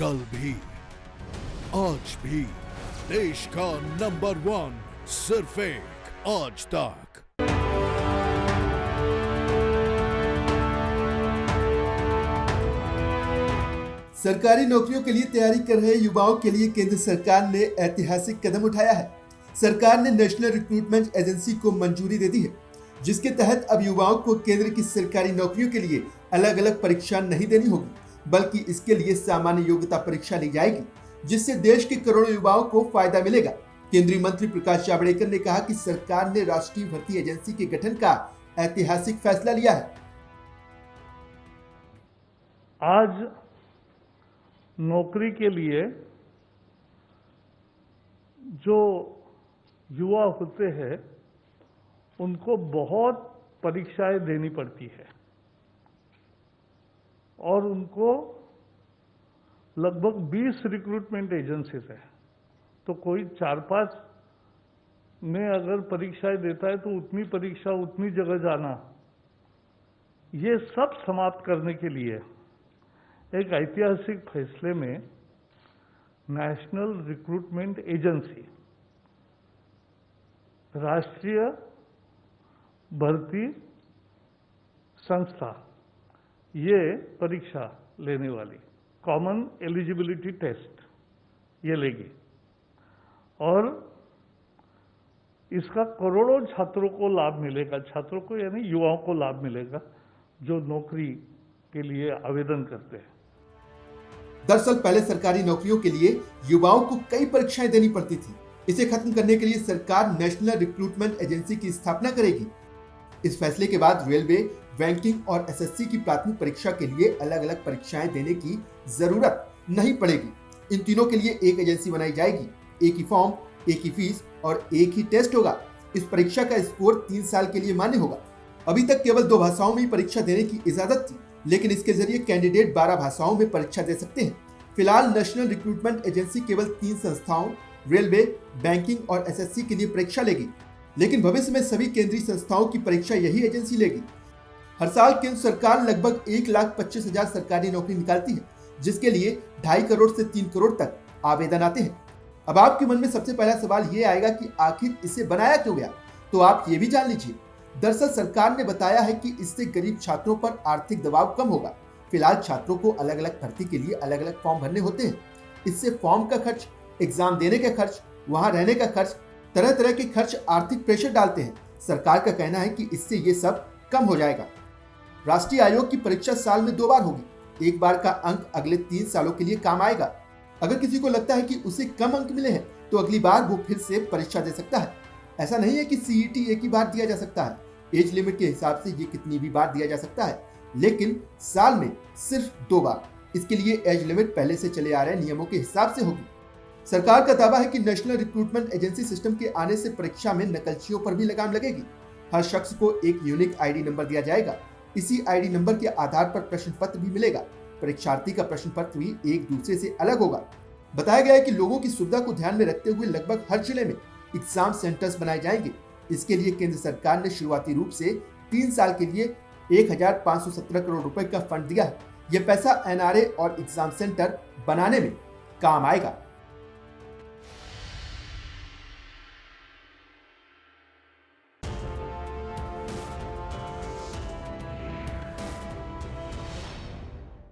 कल भी आज भी देश का नंबर 1 सिर्फ एक आज तक। सरकारी नौकरियों के लिए तैयारी कर रहे युवाओं के लिए केंद्र सरकार ने ऐतिहासिक कदम उठाया है। सरकार ने नेशनल रिक्रूटमेंट एजेंसी को मंजूरी दे दी है, जिसके तहत अब युवाओं को केंद्र की सरकारी नौकरियों के लिए अलग अलग परीक्षा नहीं देनी होगी, बल्कि इसके लिए सामान्य योग्यता परीक्षा ली जाएगी, जिससे देश के करोड़ों युवाओं को फायदा मिलेगा। केंद्रीय मंत्री प्रकाश जावड़ेकर ने कहा कि सरकार ने राष्ट्रीय भर्ती एजेंसी के गठन का ऐतिहासिक फैसला लिया है। आज नौकरी के लिए जो युवा होते हैं उनको बहुत परीक्षाएं देनी पड़ती है और उनको लगभग 20 रिक्रूटमेंट एजेंसीज है। तो कोई 4-5 में अगर परीक्षाएं देता है तो उतनी परीक्षा उतनी जगह जाना, ये सब समाप्त करने के लिए एक ऐतिहासिक फैसले में नेशनल रिक्रूटमेंट एजेंसी, राष्ट्रीय भर्ती संस्था, ये परीक्षा लेने वाली कॉमन एलिजिबिलिटी टेस्ट ये लेगी और इसका करोड़ों छात्रों को लाभ मिलेगा। छात्रों को यानी युवाओं को लाभ मिलेगा जो नौकरी के लिए आवेदन करते हैं। दरअसल पहले सरकारी नौकरियों के लिए युवाओं को कई परीक्षाएं देनी पड़ती थी। इसे खत्म करने के लिए सरकार नेशनल रिक्रूटमेंट एजेंसी की स्थापना करेगी। इस फैसले के बाद रेलवे, बैंकिंग और एसएससी की प्राथमिक परीक्षा के लिए अलग अलग परीक्षाएं देने की जरूरत नहीं पड़ेगी। इन तीनों के लिए एक एजेंसी बनाई जाएगी, एक ही फॉर्म, एक ही फीस और एक ही टेस्ट होगा। इस परीक्षा का स्कोर 3 साल के लिए मान्य होगा। अभी तक केवल 2 भाषाओं में ही परीक्षा देने की इजाजत थी, लेकिन इसके जरिए कैंडिडेट 12 भाषाओं में परीक्षा दे सकते हैं। फिलहाल नेशनल रिक्रूटमेंट एजेंसी केवल 3 संस्थाओं, रेलवे, बैंकिंग और एसएससी के लिए परीक्षा लेगी, लेकिन भविष्य में सभी केंद्रीय संस्थाओं की परीक्षा यही एजेंसी लेगी। हर साल केंद्र सरकार लगभग 1,25,000 सरकारी नौकरी निकालती है, जिसके लिए 2.5 करोड़ से 3 करोड़ तक आवेदन आते हैं। अब आपके मन में सबसे पहला सवाल ये आएगा कि आखिर इसे बनाया क्यों गया? तो आप ये भी जान लीजिए। दरअसल सरकार ने बताया है कि इससे गरीब छात्रों पर आर्थिक दबाव कम होगा। फिलहाल छात्रों को अलग अलग भर्ती के लिए अलग अलग फॉर्म भरने होते हैं। इससे फॉर्म का खर्च, एग्जाम देने का खर्च, वहां रहने का खर्च, तरह तरह के खर्च आर्थिक प्रेशर डालते हैं। सरकार का कहना है कि इससे ये सब कम हो जाएगा। राष्ट्रीय आयोग की परीक्षा साल में 2 बार होगी। एक बार का अंक अगले 3 सालों के लिए काम आएगा। अगर किसी को लगता है कि उसे कम अंक मिले हैं तो अगली बार वो फिर से परीक्षा दे सकता है। ऐसा नहीं है कि सीईटी एक ही बार दिया जा सकता है। एज लिमिट के हिसाब से ये कितनी भी बार दिया जा सकता है, लेकिन साल में सिर्फ 2 बार। इसके लिए एज लिमिट पहले से चले आ रहे नियमों के हिसाब से होगी। सरकार का दावा है कि नेशनल रिक्रूटमेंट एजेंसी सिस्टम के आने से परीक्षा में नकलचियों पर भी लगाम लगेगी। हर शख्स को एक यूनिक आईडी नंबर दिया जाएगा। इसी आईडी नंबर के आधार पर प्रश्न पत्र भी मिलेगा। परीक्षार्थी का प्रश्न पत्र भी एक दूसरे से अलग होगा। बताया गया है कि लोगों की सुविधा को ध्यान में रखते हुए लगभग हर जिले में एग्जाम सेंटर्स बनाए जाएंगे। इसके लिए केंद्र सरकार ने शुरुआती रूप से 3 साल के लिए 1,517 करोड़ रुपए का फंड दिया है। यह पैसा एनआरए और एग्जाम सेंटर बनाने में काम आएगा।